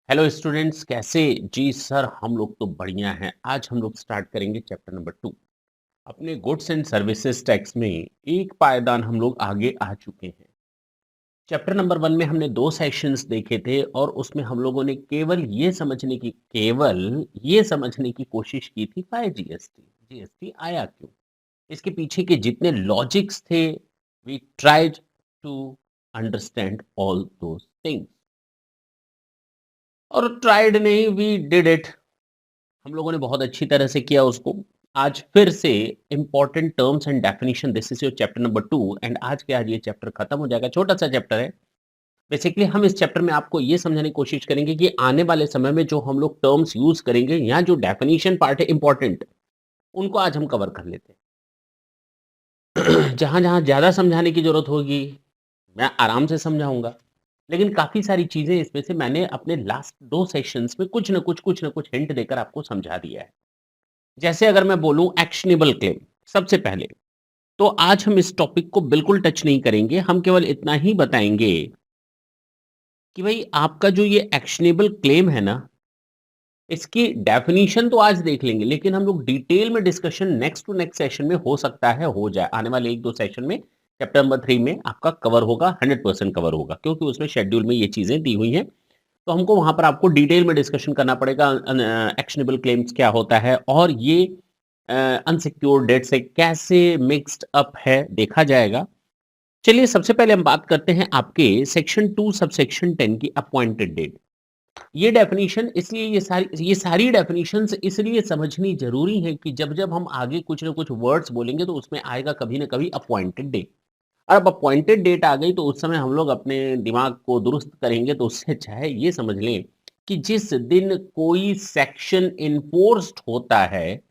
Hello students, कैसे? जी sir, हम लोग तो बढ़िया हैं। आज हम लोग स्टार्ट करेंगे चैप्टर नंबर 2। अपने गुड्स एंड सर्विसेज टैक्स में एक पायदान हम लोग आगे आ चुके हैं। चैप्टर नंबर 1 में हमने 2 सेशंस देखे थे और उसमें हम लोगों ने केवल ये समझने की कोशिश की थी व्हाई जीएसटी। जीएसटी आया क्यों? इसके पीछे के जितने लॉजिक्स थे, we tried to understand all those things. और ट्राइड नहीं, वी डिड इट। हम लोगों ने बहुत अच्छी तरह से किया उसको। आज फिर से important terms and definition, this is your chapter number 2 and आज के आज ये चैप्टर खत्म हो जाएगा। छोटा-सा चैप्टर है। बेसिकली हम इस चैप्टर में आपको ये समझाने की कोशिश करेंगे कि आने वाले समय में जो हम लोग टर्म्स यूज़ करेंगे या जो डेफिनिशन पार्ट है इम्पोर्टेंट, उनको आज हम कवर कर लेते हैं। जहाँ-जहाँ ज़्यादा समझाने की ज़रूरत होगी, मैं आराम से समझाऊँगा। लेकिन काफ़ी सारी चीज़ें इसमें से मैंने अपने लास्ट 2 सेशंस में कुछ न कुछ हिंट देकर आपको समझा दिया है। जैसे अगर मैं बोलूँ एक्शनेबल क्लेम, सबसे पहले, तो आज हम इस टॉपिक को बिल्कुल टच नहीं करेंगे। हम केवल इतना ही बताएँगे कि भई आपका जो ये एक्शनेबल क्लेम है ना, इसकी डेफिनिशन तो आज देख लेंगे, लेकिन हम लोग डिटेल में discussion next to next session में हो सकता है हो जाए। आने वाले 1-2 सेशन में चैप्टर नंबर 3 में आपका कवर होगा, 100% कवर होगा, क्योंकि उसमें शेड्यूल में ये चीज़ें दी हुई हैं। तो हमको वहाँ पर आपको डिटेल में डिस्कशन करना पड़ेगा एक्शनेबल क्लेम्स क्या होता है और ये अनसिक्योर्ड डेट से कैसे मिक्स्ड अप है देखा जाएगा। चलिए सबसे पहले हम बात करते हैं आपके सेक्शन 2 सबसेक्शन 10 की अपॉइंटेड डेट। ये डेफिनिशन इसलिए ये सारी डेफिनिशंस इसलिए समझनी ज़रूरी है कि जब-जब हम आगे कुछ न कुछ वर्ड्स बोलेंगे तो उसमें आएगा कभी न कभी अपॉइंटेड डेट। और अब अपॉइंटेड डेट आ गई तो उस समय हम लोग अपने दिमाग को दुरुस्त करेंगे तो उससे अच्छा है ये समझ लें कि जिस दिन कोई सेक्शन इन्फोर्स्ड होता है,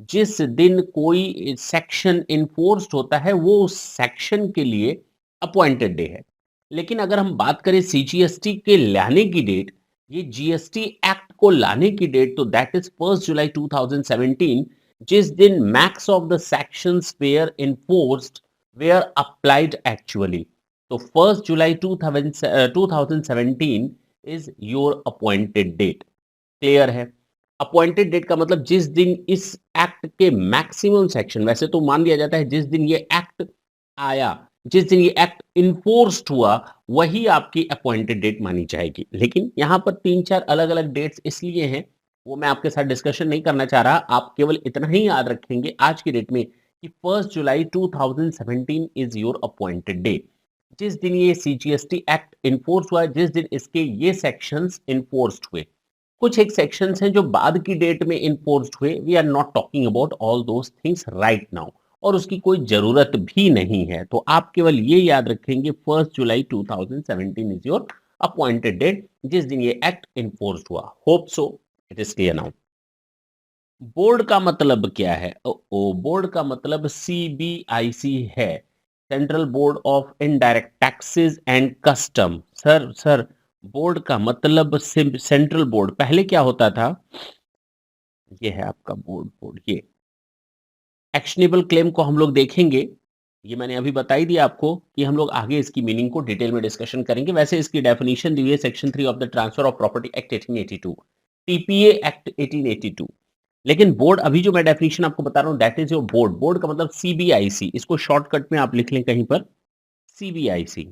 जिस दिन कोई सेक्शन इन्फोर्स्ड होता है वो उस सेक्शन के लिए अपॉइंटेड डे है। लेकिन अगर हम बात करें सीजीएसटी के लाने की डेट, ये जीएसटी एक्ट को लाने की डेट, तो दैट इज 1 जुलाई 2017, जिस दिन max of the sections were enforced were applied actually. तो 1 July 2017 is your appointed date. Clear है? अपॉइंटेड डेट का मतलब जिस दिन इस एक्ट के मैक्सिमम सेक्शन, वैसे तो मान लिया जाता है जिस दिन ये एक्ट आया, जिस दिन ये एक्ट इन्फोर्स्ड हुआ, वही आपकी अपॉइंटेड डेट मानी जाएगी। लेकिन यहाँ पर 3-4 अलग-अलग डेट्स इसलिए हैं, वो मैं आपके साथ डिस्कशन नहीं करना चाह रहा। आप केवल इतना ही याद रखेंगे आज की डेट में कि 1 July 2017 is your appointed day. जिस दिन ये सीजीएसटी एक्ट इन्फोर्स हुआ, जिस दिन इसके ये सेक्शंस इन्फोर्स्ड हुए। कुछ एक सेक्शंस हैं जो बाद की डेट में इन्फोर्स्ड हुए। We are not talking about all those things right now और उसकी कोई ज़रूरत भी नहीं है। तो आप केवल ये याद रखेंगे 1 July 2017 is your appointed date, जिस दिन ये एक्ट इन्फोर्स्ड हुआ। Hope so it is clear now. Board का मतलब क्या है? बोर्ड का मतलब सीबीआईसी है, central board of indirect taxes and custom. Sir, board का मतलब सेंट्रल बोर्ड। पहले क्या होता था? ये है आपका बोर्ड ये। एक्शनेबल क्लेम को हम लोग देखेंगे। ये मैंने अभी बता ही दिया आपको कि हम लोग आगे इसकी मीनिंग को डिटेल में डिस्कशन करेंगे। वैसे इसकी डेफिनिशन दी हुई है section 3 of the transfer of property act 1882, TPA act 1882। लेकिन बोर्ड, अभी जो मैं डेफिनिशन आपको बता रहा हूँ, that is your board. Board का मतलब सीबीआईसी। इसको शॉर्टकट में आप लिख लें कहीं पर, सीबीआईसी।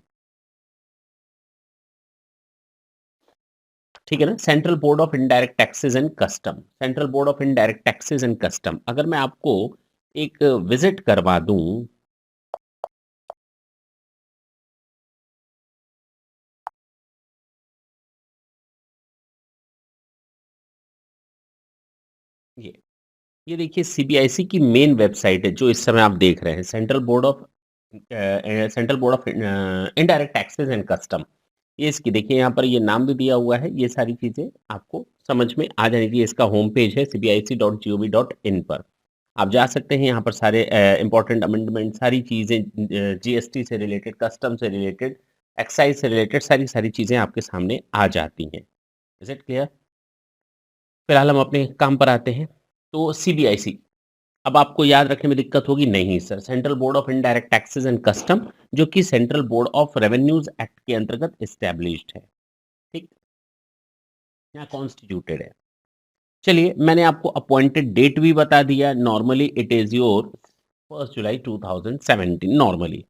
ठीक है ना? Central board of indirect taxes and custom. Central board of indirect taxes and custom. अगर मैं आपको एक विजिट करवा दूं, ये ये देखिए सीबीआईसी की मेन वेबसाइट है जो इस समय आप देख रहे हैं, central board of indirect taxes and custom. ये इसकी देखिए, यहाँ पर ये नाम भी दिया हुआ है। ये सारी चीज़ें आपको समझ में आ जानी चाहिए। इसका होम पेज है cbic.gov.in पर। आप जा सकते हैं, यहाँ पर सारे इम्पोर्टेंट अमेंडमेंट, सारी चीज़ें, जीएसटी से रिलेटेड, कस्टम से रिलेटेड, एक्साइज़ से रिलेटेड सारी चीज़ें आपके सामने आ जाती हैं। Is it clear? फिलहाल हम अपने काम पर आते हैं। तो सीबीआईसी, अब आपको याद रखने में दिक्कत होगी? नहीं sir, central board of indirect taxes and custom, जो कि central board of revenues act के अंतर्गत एस्टैब्लिश्ड है। ठीक। यहाँ कॉन्स्टिट्यूटेड है। चलिए, मैंने आपको अपॉइंटेड डेट भी बता दिया। Normally it is your 1 July 2017 normally.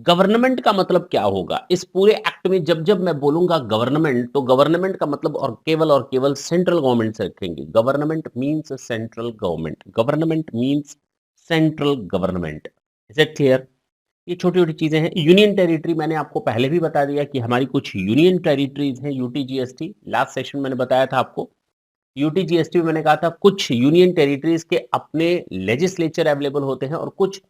Government का मतलब क्या होगा? इस पूरे एक्ट में जब जब मैं बोलूंगा गवर्नमेंट, तो गवर्नमेंट का मतलब और केवल सेंट्रल गवर्नमेंट से रखेंगे। Government means central government, government means central government. Is it clear? ये छोटी छोटी चीजें हैं। यूनियन टेरिटरी मैंने आपको पहले भी बता दिया कि हमारी कुछ यूनियन टेरिटरीज हैं, यूटीजीएसटी। लास्ट सेशन मैंने बताया था आपको। यूटीजीएसटी में मैंने कहा था कुछ यूनियन टेरिटरीज के अपने लेजिस्लेचर अवेलेबल होते हैं और कुछ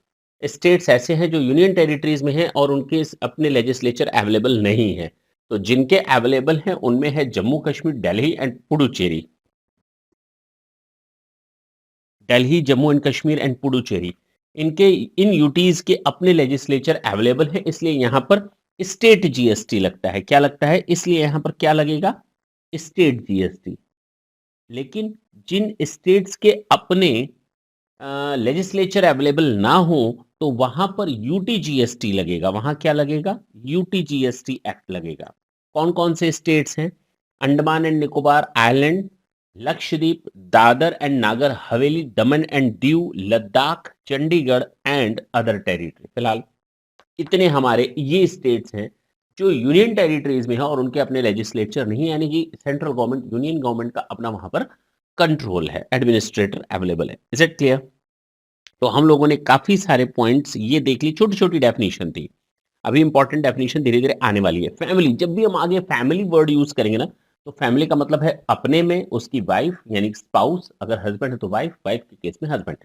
स्टेट्स ऐसे हैं जो यूनियन टेरिटरीज में हैं और उनके अपने लेजिस्लेचर अवेलेबल नहीं है। तो जिनके अवेलेबल हैं उनमें है Jammu Kashmir, Delhi and Puducherry. Delhi, Jammu and Kashmir and Puducherry, इनके इन यूटीज के अपने लेजिस्लेचर अवेलेबल है, इसलिए यहां पर स्टेट जीएसटी लगता है। क्या लगता है? इसलिए यहां पर क्या लगेगा? State GST. लेकिन जिन स्टेट्स के अपने लेजिस्लेचर अवेलेबल ना हो तो वहां पर यूटीजीएसटी लगेगा। वहां क्या लगेगा? यूटीजीएसटी एक्ट लगेगा। कौन कौन से स्टेट्स हैं? Andaman and Nicobar island, Lakshadweep, Dadar and Nagar Haveli, Daman and Diu, Ladakh, Chandigarh and other territory. फिलहाल इतने हमारे ये स्टेट्स हैं जो यूनियन टेरिटरीज में है और उनके अपने लेजिस्लेचर नहीं, यानी कि सेंट्रल गवर्नमेंट, यूनियन गवर्नमेंट का अपना वहां पर कंट्रोल है, एडमिनिस्ट्रेटर अवेलेबल है। Is it clear? तो हम लोगों ने काफी सारे पॉइंट्स ये देख ली, छोटी छोटी डेफिनेशन थी। अभी इंपॉर्टेंट डेफिनेशन धीरे धीरे आने वाली है। फैमिली, जब भी हम आगे फैमिली वर्ड यूज करेंगे ना, तो फैमिली का मतलब है अपने में उसकी वाइफ यानी स्पाउस, अगर हस्बैंड है तो वाइफ, वाइफ के केस में हस्बैंड,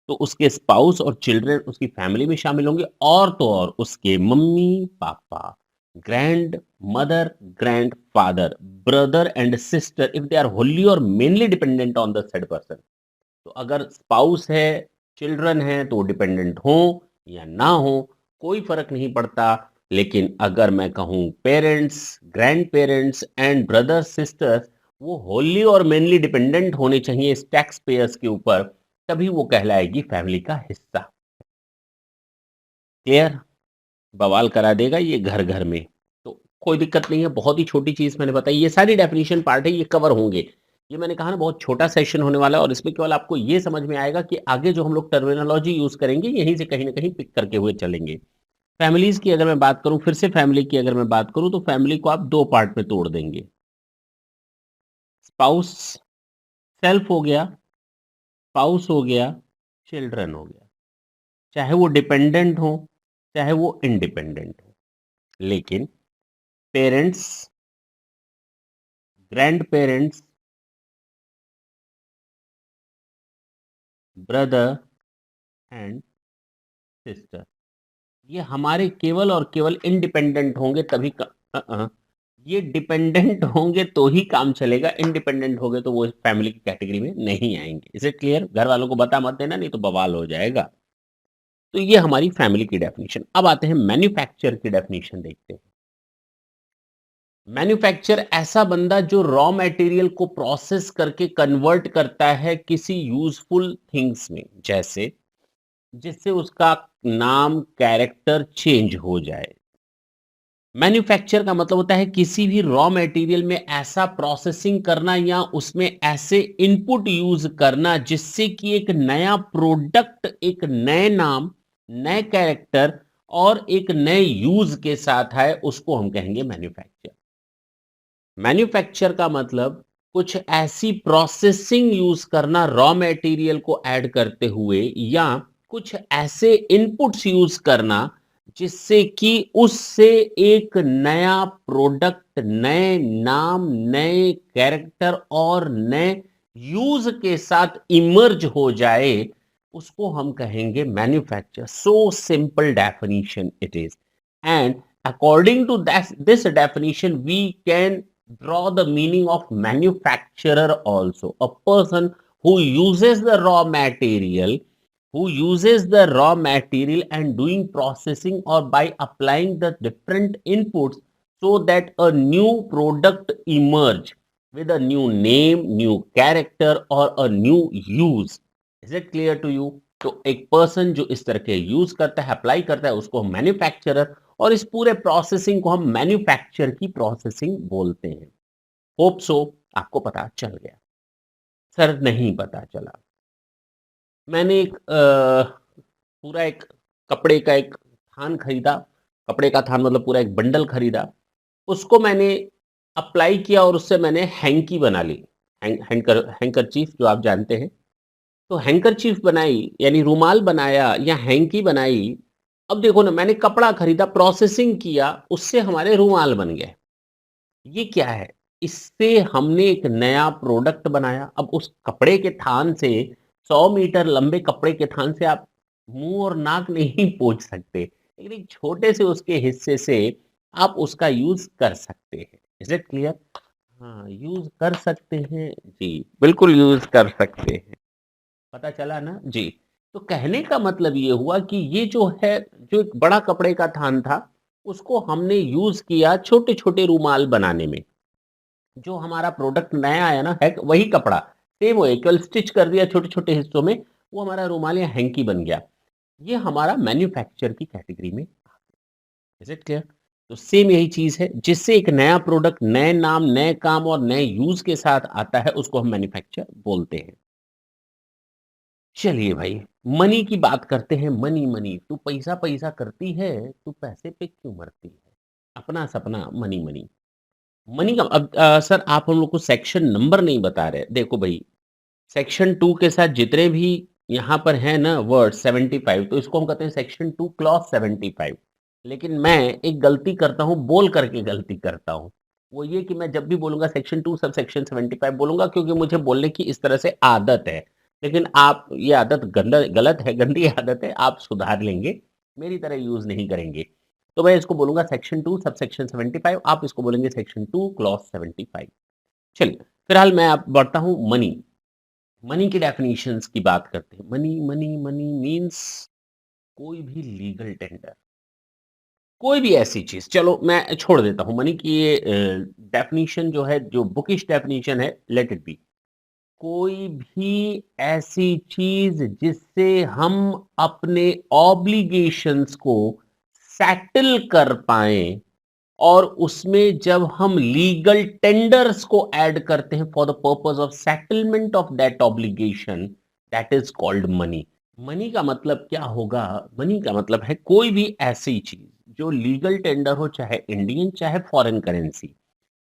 तो उसके स्पाउस और चिल्ड्रन उसकी फैमिली में शामिल होंगे। और तो और उसके mummy papa, grandmother, grandfather, brother and sister if they are wholly और mainly dependent on the said person. तो अगर स्पाउस है, चिल्ड्रन है, तो डिपेंडेंट हो या ना हो कोई फर्क नहीं पड़ता। लेकिन अगर मैं कहूं parents, grand parents and brothers sisters, वो होली और मेनली डिपेंडेंट होने चाहिए इस टैक्स पेयर्स के ऊपर, तभी वो कहलाएगी फैमिली का हिस्सा। क्लियर? बवाल करा देगा ये घर घर में। तो कोई दिक्कत नहीं है, बहुत ही छोटी चीज मैंने बताई। ये सारी डेफिनेशन पार्ट है, ये कवर होंगे। ये मैंने कहा ना बहुत छोटा सेशन होने वाला है और इसमें केवल आपको ये समझ में आएगा कि आगे जो हम लोग टर्मिनोलॉजी यूज करेंगे यहीं से कहीं ना कहीं पिक करके हुए चलेंगे। फैमिलीज की अगर मैं बात करूं, फिर से फैमिली की अगर मैं बात करूं, तो फैमिली को आप दो पार्ट में तोड़ देंगे। स्पाउस सेल्फ हो गया, स्पाउस हो गया, चिल्ड्रन हो गया। चाहे वो डिपेंडेंट हो, चाहे वो इंडिपेंडेंट हो। लेकिन parents, grand parents, brother and sister, ये हमारे केवल और केवल इंडिपेंडेंट होंगे तभी ये डिपेंडेंट होंगे तो ही काम चलेगा। इंडिपेंडेंट होंगे तो वो फैमिली की कैटेगरी में नहीं आएंगे। Is it clear? घर वालों को बता मत देना, नहीं तो बवाल हो जाएगा। तो ये हमारी फैमिली की डेफिनेशन। अब आते हैं मैन्युफैक्चर की डेफिनेशन, देखते हैं। मैन्युफैक्चर ऐसा बंदा जो रॉ मटेरियल को प्रोसेस करके कन्वर्ट करता है किसी यूजफुल थिंग्स में, जैसे जिससे उसका नाम, कैरेक्टर चेंज हो जाए। मैन्युफैक्चर का मतलब होता है किसी भी रॉ मटेरियल में ऐसा प्रोसेसिंग करना या उसमें ऐसे इनपुट यूज करना जिससे कि एक नया प्रोडक्ट एक नए नाम, नए कैरेक्टर और एक नए यूज के साथ आए, उसको हम कहेंगे मैन्युफैक्चर। मैन्युफैक्चर का मतलब कुछ ऐसी प्रोसेसिंग यूज करना रॉ मटेरियल को ऐड करते हुए, या कुछ ऐसे इनपुट्स यूज करना जिससे कि उससे एक नया प्रोडक्ट, नए नाम, नए कैरेक्टर और नए यूज के साथ इमर्ज हो जाए, उसको हम कहेंगे manufacture. So simple definition it is. And according to this definition we can draw the meaning of manufacturer also: a person who uses the raw material, and doing processing or by applying the different inputs so that a new product emerge with a new name, new character or a new use. Is it clear to you? तो एक person जो इस तरह के use करता है, apply करता है, उसको हम मैन्युफैक्चरर, और इस पूरे प्रोसेसिंग को हम मैन्युफैक्चर की प्रोसेसिंग बोलते हैं। होप सो आपको पता चल गया। सर नहीं पता चला। मैंने एक पूरा एक कपड़े का एक थान खरीदा, कपड़े का थान मतलब पूरा एक बंडल खरीदा, उसको मैंने अप्लाई किया और उससे मैंने हैंकी बना ली। हैंकरचीफ जो आप जानते हैं। तो हैंकरचीफ बनाई यानी रुमाल बनाया या हैंकी बनाई। अब देखो ना मैंने कपड़ा खरीदा, प्रोसेसिंग किया, उससे हमारे रुमाल बन गए। ये क्या है? इससे हमने एक नया प्रोडक्ट बनाया। अब उस कपड़े के थान से 100 मीटर लंबे कपड़े के थान से आप मुँह और नाक नहीं पोंछ सकते। लेकिन एक छोटे से उसके हिस्से से आप उसका यूज़ कर सकते हैं। Is it clear? हाँ, यूज़ कर सकते हैं। जी, बिल्कुल यूज़ कर सकते हैं। पता चला ना? जी। तो कहने का मतलब ये हुआ कि ये जो है, जो एक बड़ा कपड़े का थान था, उसको हमने यूज़ किया छोटे-छोटे रुमाल बनाने में। जो हमारा प्रोडक्ट नया आया ना है वही कपड़ा, सेम वही केवल स्टिच कर दिया छोटे-छोटे हिस्सों में, वो हमारा रुमाल या हैंकी बन गया। ये हमारा मैन्युफैक्चर की कैटेगरी में। Is it clear? तो सेम यही चीज़ है, जिससे एक नया प्रोडक्ट नए नाम, नए काम और नए यूज़ के साथ आता है, उसको हम मैन्युफैक्चर बोलते हैं। चलिए भाई, मनी की बात करते हैं। मनी, मनी, तू पैसा-पैसा करती है, तू पैसे पे क्यों मरती है? अपना सपना मनी, मनी। मनी का अब सर आप हम लोग को सेक्शन नंबर नहीं बता रहे। देखो भई, सेक्शन 2 के साथ जितने भी यहाँ पर हैं ना वर्ड 75, तो इसको हम कहते हैं सेक्शन 2 क्लॉज़ 75। लेकिन मैं एक गलती करता हूँ, बोल करके गलती करता हूँ। वो ये कि मैं जब भी बोलूँगा सेक्शन 2 सब सेक्शन 75 बोलूँगा, क्योंकि मुझे बोलने की इस तरह से आदत है। लेकिन आप ये आदत गलत है, गंदी आदत है, आप सुधार लेंगे, मेरी तरह यूज़ नहीं करेंगे। तो मैं इसको बोलूँगा सेक्शन 2 सबसेक्शन 75, आप इसको बोलेंगे सेक्शन 2 क्लॉज़ 75। चलिए, फिलहाल मैं अब बढ़ता हूँ मनी। मनी की डेफिनिशंस की बात करते हैं। मनी, मनी, मनी मीन्स कोई भी लीगल टेंडर, कोई भी ऐसी चीज़, चलो मैं छोड़ देता हूँ मनी की ये डेफिनिशन जो है, जो बुकिश डेफिनिशन है, लेट इट बी। कोई भी ऐसी चीज़ जिससे हम अपने ऑब्लिगेशंस को सेटल कर पाएँ, और उसमें जब हम लीगल टेंडर्स को ऐड करते हैं for the purpose of settlement of that obligation, that is called money. Money का मतलब क्या होगा? मनी का मतलब है कोई भी ऐसी चीज जो लीगल टेंडर हो, चाहे इंडियन चाहे फॉरेन करेंसी।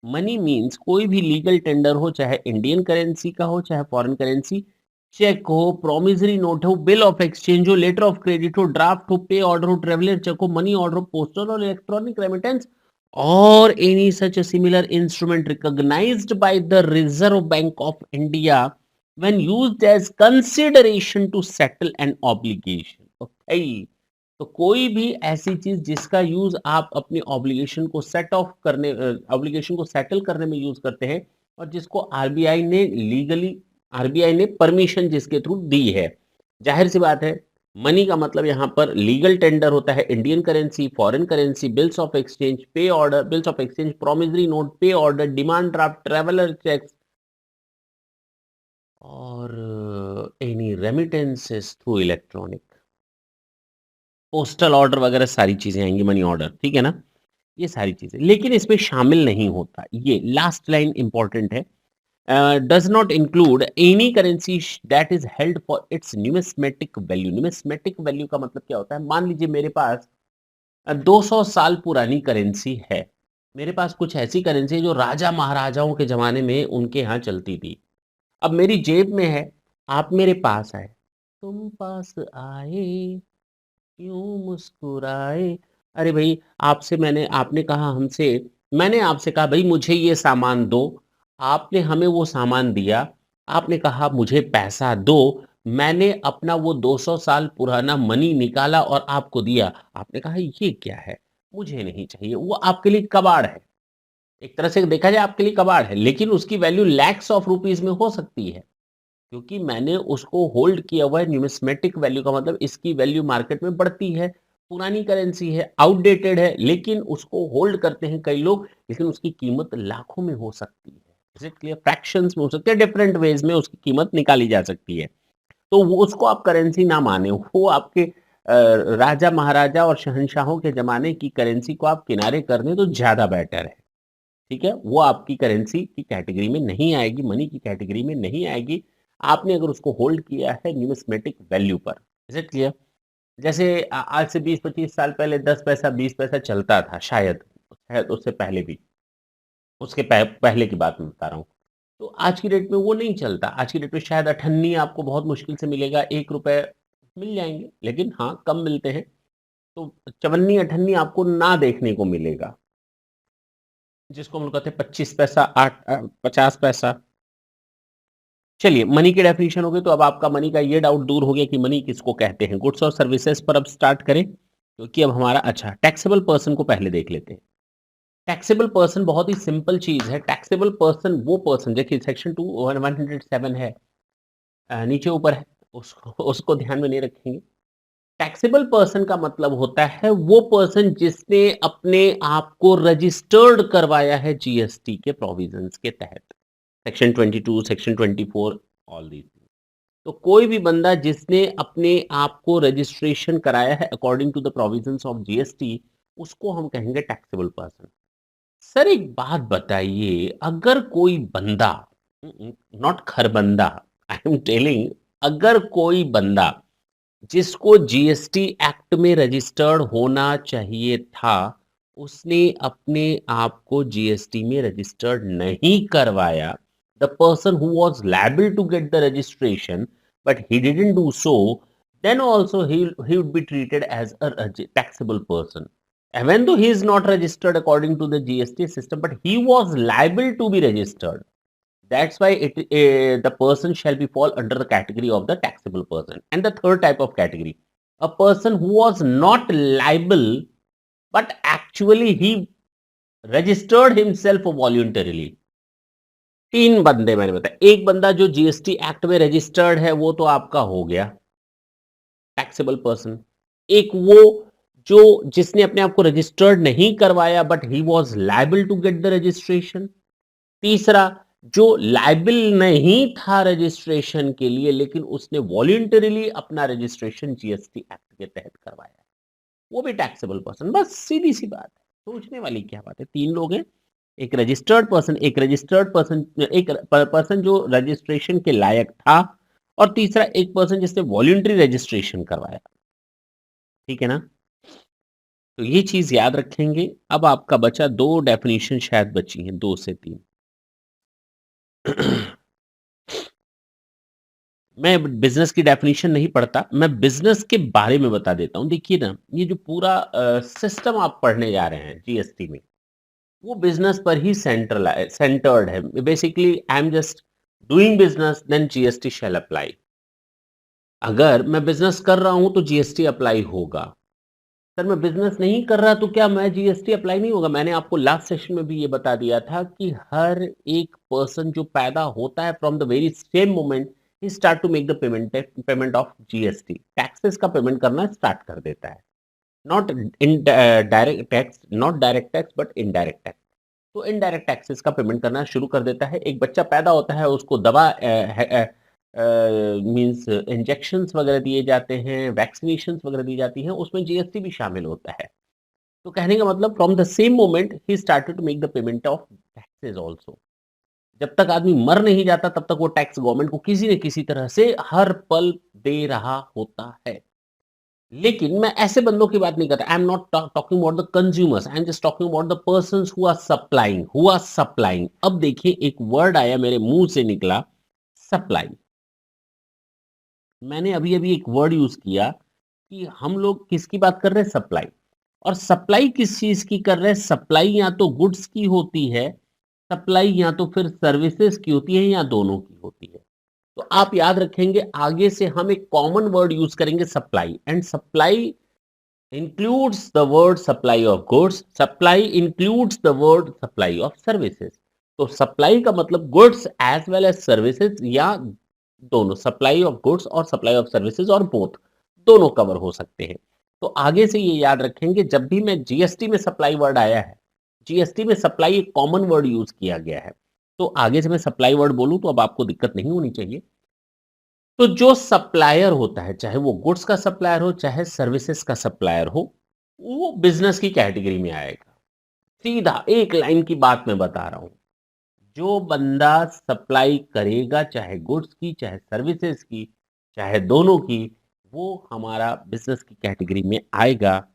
मनी मीन्स कोई भी लीगल टेंडर हो, चाहे इंडियन करेंसी का हो चाहे फॉरेन करेंसी, चेक हो, प्रोमिसरी नोट हो, बिल ऑफ एक्सचेंज हो, लेटर ऑफ क्रेडिट हो, ड्राफ्ट हो, पे ऑर्डर हो, ट्रेवलर चेक हो, मनी ऑर्डर हो, पोस्टल और electronic remittance, or any such a similar instrument recognized by the Reserve Bank of India when used as consideration to settle an obligation. Okay. तो कोई भी ऐसी चीज जिसका यूज आप अपनी ऑब्लिगेशन को सेट ऑफ करने, ऑब्लिगेशन को सेटल करने में यूज करते हैं, और जिसको आरबीआई ने लीगली, आरबीआई ने परमिशन जिसके थ्रू दी है। जाहिर सी बात है, मनी का मतलब यहाँ पर लीगल टेंडर होता है Indian currency, foreign currency, bills of exchange, pay order, bills of exchange, promissory note, pay order, demand draft, traveller cheques, और any remittances through electronic, postal order वगैरह सारी चीजें आएंगी मनी ऑर्डर, ठीक है ना? ये सारी चीजें, लेकिन इसमें शामिल नहीं होता, ये लास्ट लाइन इंपॉर्टेंट है। Does not include any currency that is held for its numismatic value. Numismatic value का मतलब क्या होता है? मान लीजिए मेरे पास 200 साल पुरानी करेंसी है। मेरे पास कुछ ऐसी करेंसी है जो राजा महाराजाओं के ज़माने में उनके यहाँ चलती थी। अब मेरी जेब में है, आप मेरे पास आए। तुम पास आए, क्यों मुस्कुराए। अरे भई, आपसे मैंने आपने कहा हमसे, मैंने आपसे कहा भई मुझे ये सामान दो, आपने हमें वो सामान दिया, आपने कहा मुझे पैसा दो, मैंने अपना वो 200 साल पुराना मनी निकाला और आपको दिया। आपने कहा ये क्या है? मुझे नहीं चाहिए। वो आपके लिए कबाड़ है। एक तरह से देखा जाए आपके लिए कबाड़ है, लेकिन उसकी वैल्यू लैक्स ऑफ रुपीज़ में हो सकती है। क्योंकि मैंने उसको होल्ड किया हुआ है। न्यूमिस्मेटिक वैल्यू का मतलब इसकी वैल्यू मार्केट में बढ़ती है। पुरानी करेंसी है, आउटडेटेड है, लेकिन उसको होल्ड करते हैं कई लोग, लेकिन उसकी कीमत लाखों में हो सकती है। Is it clear? फ्रैक्शंस में हो सकती है, डिफरेंट वेज में उसकी कीमत निकाली जा सकती है। तो वो उसको आप करेंसी ना माने, वो आपके राजा महाराजा और शहंशाहों के जमाने की करेंसी को आप किनारे कर दें तो ज्यादा बेटर है। ठीक है? वो आपकी करेंसी की कैटेगरी में नहीं आएगी, मनी की कैटेगरी में नहीं आएगी। आपने अगर उसको होल्ड किया है न्यूमिस्मेटिक वैल्यू पर। Is it clear? जैसे आज से 20-25 साल पहले 10 पैसा, 20 पैसा चलता था शायद, शायद उससे पहले भी। उसके पहले की बात मैं बता रहा हूँ। तो आज की डेट में वो नहीं चलता। आज की डेट में शायद अठन्नी आपको बहुत मुश्किल से मिलेगा, ₹1 मिल जाएँगे, लेकिन हाँ, कम मिलते हैं। तो चवन्नी, अठन्नी आपको ना देखने को मिलेगा, जिसको हम लोग कहते हैं 25 पैसा, 50 पैसा। चलिए, मनी की डेफिनिशन हो गई, तो अब आपका मनी का ये डाउट दूर हो गया कि मनी किसको कहते हैं। गुड्स और सर्विसेज पर अब स्टार्ट करें, क्योंकि अब हमारा अच्छा टैक्सेबल पर्सन को पहले देख लेते हैं। टैक्सेबल पर्सन बहुत ही सिंपल चीज़ है। टैक्सेबल पर्सन वो पर्सन, देखिए सेक्शन 2 107 है, नीचे ऊपर है, उसको उसको ध्यान में नहीं रखेंगे। टैक्सेबल पर्सन का मतलब होता है वो पर्सन जिसने अपने आप को रजिस्टर्ड करवाया है जीएसटी के प्रोविजंस के तहत। Section 22, section 24, all these. तो कोई भी बंदा जिसने अपने आप को रजिस्ट्रेशन कराया है according to the provisions of GST, उसको हम कहेंगे टैक्सेबल पर्सन। सर एक बात बताइए, अगर कोई बंदा, not Kharbanda, I am telling, अगर कोई बंदा जिसको जीएसटी एक्ट में रजिस्टर्ड होना चाहिए था, उसने अपने आप को जीएसटी में रजिस्टर्ड नहीं करवाया, the person who was liable to get the registration but he didn't do so, then also he would be treated as a taxable person, even though he is not registered according to the GST system, but he was liable to be registered. That's why the person shall be fall under the category of the taxable person. And the third type of category, a person who was not liable, but actually he registered himself voluntarily. तीन बंदे मैंने बताया। एक बंदा जो GST act में registered है, वो तो आपका हो गया टैक्सेबल पर्सन। एक वो जो जिसने अपने आप को रजिस्टर्ड नहीं करवाया, but he was liable to get the registration. तीसरा, जो लायबिल नहीं था रजिस्ट्रेशन के लिए, लेकिन उसने वॉलंटरीली अपना रजिस्ट्रेशन जीएसटी एक्ट के तहत करवाया, वो भी टैक्सेबल पर्सन। बस सीधी सी बात है, सोचने वाली क्या बात है। तीन लोग हैं, एक रजिस्टर्ड पर्सन, एक रजिस्टर्ड पर्सन, एक पर्सन जो रजिस्ट्रेशन के लायक था, और तीसरा एक पर्सन जिसने वॉलंटरी रजिस्ट्रेशन करवाया। ठीक है ना? तो ये चीज याद रखेंगे। अब आपका बचा दो डेफिनेशन, शायद बची हैं, 2 से 3। मैं बिज़नेस की डेफ़िनिशन नहीं पढ़ता, मैं बिज़नेस के बारे में बता देता हूँ। देखिए ना, ये जो पूरा सिस्टम आप पढ़ने जा रहे हैं जीएसटी में, वो बिज़नेस पर ही सेंटर्ड है। Basically I am just doing business, then GST shall apply. अगर मैं बिज़नेस कर रहा हूँ तो जीएसटी अप्लाई होगा। सर मैं बिज़नेस नहीं कर रहा तो क्या मैं जीएसटी अप्लाई नहीं होगा? मैंने आपको लास्ट सेशन में भी ये बता दिया था कि हर एक पर्सन जो पैदा होता है, from the very same moment he start to make the payment of GST, taxes का पेमेंट करना स्टार्ट कर देता है। Not in direct tax, not direct tax, but indirect tax. तो इनडायरेक्ट टैक्सेस का पेमेंट करना शुरू कर देता है। एक बच्चा पैदा होता है, उसको दवा मीन्स इंजेक्शंस वगैरह दिए जाते हैं, वैक्सीनेशंस वगैरह दी जाती हैं, उसमें जीएसटी भी शामिल होता है। तो कहने का मतलब, from the same moment he started to make the payment of taxes also. जब तक आदमी मर नहीं जाता, तब तक वो टैक्स गवर्नमेंट को किसी न किसी तरह से हर पल दे रहा होता है। लेकिन मैं ऐसे बंदों की बात नहीं कर रहा। I am not talking about the consumers, I am just talking about the persons who are supplying. अब देखिए, एक वर्ड आया मेरे मुंह से निकला, सप्लाई। मैंने अभी-अभी एक वर्ड यूज़ किया कि हम लोग किसकी बात कर रहे हैं? सप्लाई। और सप्लाई किस चीज़ की कर रहे हैं? सप्लाई या तो गुड्स की होती है, सप्लाई या तो फिर सर्विसेज़ की होती है, या दोनों की होती है। तो आप याद रखेंगे, आगे से हम एक कॉमन वर्ड यूज़ करेंगे, supply. And supply includes the word supply of goods, supply includes the word supply of services। तो सप्लाई का मतलब goods as well as services, या दोनों, सप्लाई ऑफ गुड्स और सप्लाई ऑफ सर्विसेज, और both, दोनों cover हो सकते हैं। तो आगे से ये याद रखेंगे, जब भी मैं जीएसटी में सप्लाई वर्ड आया है, जीएसटी में सप्लाई एक कॉमन वर्ड यूज किया गया है, तो आगे से मैं सप्लाई वर्ड बोलूं तो अब आपको दिक्कत नहीं होनी चाहिए। तो जो सप्लायर होता है, चाहे वो गुड्स का सप्लायर हो, चाहे सर्विसेज का सप्लायर हो, वो बिजनेस की कैटेगरी में आएगा। सीधा एक लाइन की बात मैं बता रहा हूं। जो बंदा सप्लाई करेगा, चाहे गुड्स की, चाहे सर्विसेज की, चाहे दोनों की, वो हमारा बिजनेस की कैटेगरी में आएगा।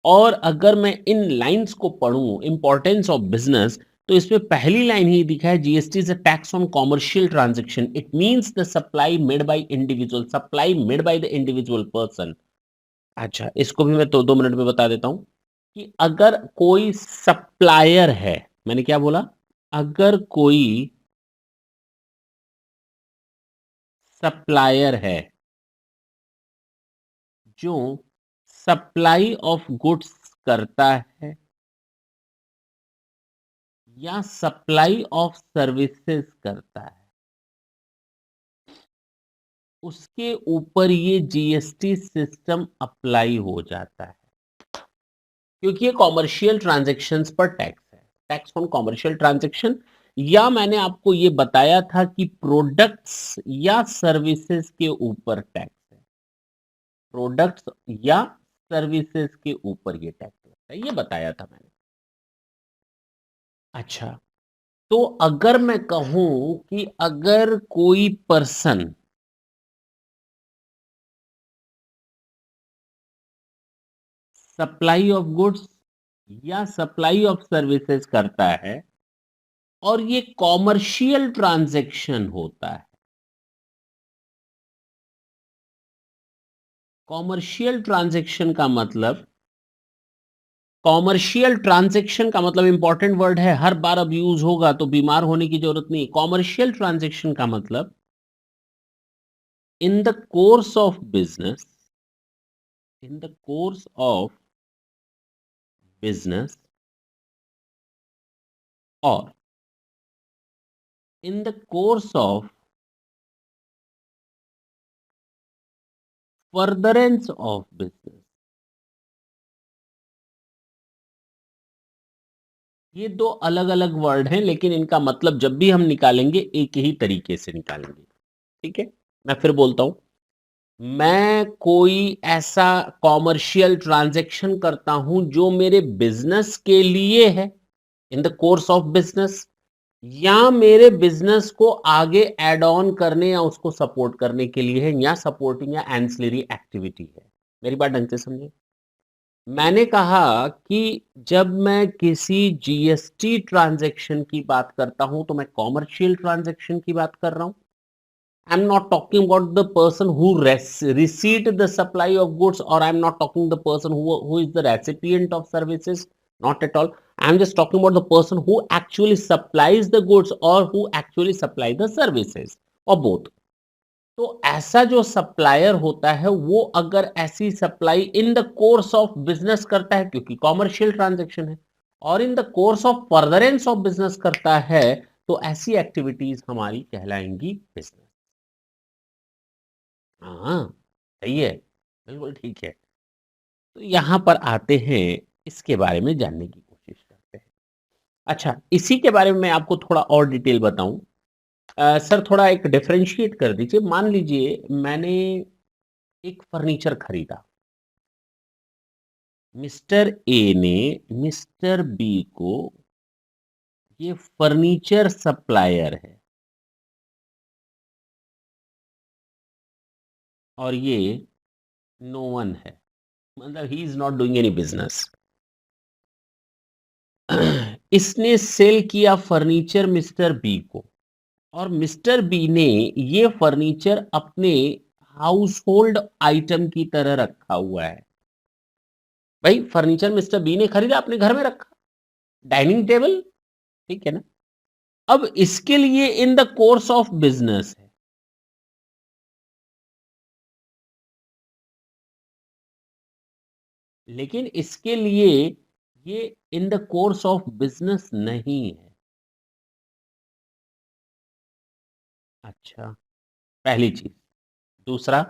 और अगर मैं इन लाइंस को पढ़ूं, इंपॉर्टेंस ऑफ बिजनेस, तो इसमें पहली लाइन ही दिखा है, GST is a tax on commercial transaction, it means the supply made by individual, supply made by the individual person. अच्छा, इसको भी मैं तो 2 मिनट में बता देता हूं कि अगर कोई सप्लायर है, मैंने क्या बोला, अगर कोई सप्लायर है जो सप्लाई ऑफ गुड्स करता है या सप्लाई ऑफ सर्विसेज करता है, उसके ऊपर ये जीएसटी सिस्टम अप्लाई हो जाता है, क्योंकि ये कॉमर्शियल ट्रांजैक्शंस पर टैक्स है, टैक्स ऑन कॉमर्शियल ट्रांजैक्शन। या मैंने आपको ये बताया था कि प्रोडक्ट्स या सर्विसेज के ऊपर टैक्स है, प्रोडक्ट्स या सर्विसेज के ऊपर ये टैक्स लगता है, ये बताया था मैंने। अच्छा, तो अगर मैं कहूं कि अगर कोई पर्सन सप्लाई ऑफ गुड्स या सप्लाई ऑफ सर्विसेज करता है और ये कॉमर्शियल ट्रांजैक्शन होता है, कॉमर्शियल ट्रांजैक्शन का मतलब, कॉमर्शियल ट्रांजैक्शन का मतलब इंपॉर्टेंट वर्ड है, हर बार अब यूज होगा तो बीमार होने की जरूरत नहीं। कॉमर्शियल ट्रांजैक्शन का मतलब in the course of business, in the course of business और in the course of furtherance of business. ये दो अलग अलग वर्ड हैं, लेकिन इनका मतलब जब भी हम निकालेंगे एक ही तरीके से निकालेंगे। ठीक है, मैं फिर बोलता हूं, मैं कोई ऐसा कॉमर्शियल ट्रांजैक्शन करता हूं जो मेरे बिजनेस के लिए है, इन द कोर्स ऑफ बिजनेस, या मेरे बिजनेस को आगे ऐड ऑन करने या उसको सपोर्ट करने के लिए है, या सपोर्टिंग या एंसिलरी एक्टिविटी है। मेरी बात ढंग से समझे। मैंने कहा कि जब मैं किसी जीएसटी ट्रांजैक्शन की बात करता हूं तो मैं कॉमर्शियल ट्रांजैक्शन की बात कर रहा हूं। I am not talking about the person who receipt the supply of goods, और I am not talking the person who is the recipient of services, not at all. I am just talking about the person who actually supplies the goods और who actually supply the services, और both. तो ऐसा जो supplier होता है वो अगर ऐसी supply in the course of business करता है, क्योंकि कॉमर्शियल ट्रांजैक्शन है, और in the course of furtherance of business करता है, तो ऐसी एक्टिविटीज हमारी कहलाएंगी बिजनेस। हाँ, सही है, बिल्कुल ठीक है। तो यहां पर आते हैं, इसके बारे में जानने की कोशिश करते हैं। अच्छा, इसी के बारे में मैं आपको थोड़ा और डिटेल बताऊं। सर थोड़ा एक डिफरेंशिएट कर दीजिए। मान लीजिए मैंने एक फर्नीचर खरीदा, मिस्टर ए ने मिस्टर बी को, ये फर्नीचर सप्लायर है और ये नो वन है, मतलब ही is not doing any business. इसने सेल किया फर्नीचर मिस्टर बी को, और मिस्टर बी ने ये फर्नीचर अपने हाउस होल्ड आइटम की तरह रखा हुआ है। भाई फर्नीचर मिस्टर बी ने खरीदा, अपने घर में रखा, डाइनिंग टेबल, ठीक है ना। अब इसके लिए इन द कोर्स ऑफ बिजनेस है, लेकिन इसके लिए ये इन द कोर्स ऑफ बिजनेस नहीं है। अच्छा, पहली चीज। दूसरा,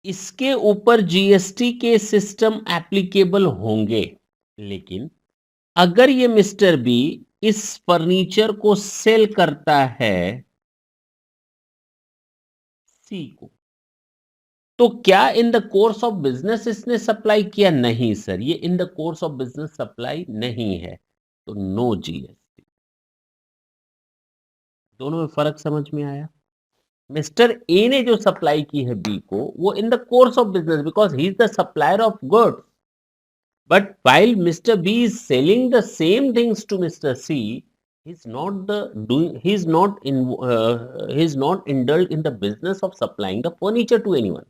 इसके ऊपर जीएसटी के सिस्टम एप्लीकेबल होंगे, लेकिन अगर ये मिस्टर बी इस फर्नीचर को सेल करता है सी को, तो क्या इन द कोर्स ऑफ बिजनेस इसने सप्लाई किया? नहीं सर, ये इन the course of business supply नहीं है, तो नो जीएसटी। दोनों में फर्क समझ में आया? मिस्टर ए ने जो सप्लाई की है बी को, वो इन the course of business, because he is the supplier of goods. But while Mr. B is selling the same things to Mr. C, he's not indulged in the business of supplying the furniture to anyone.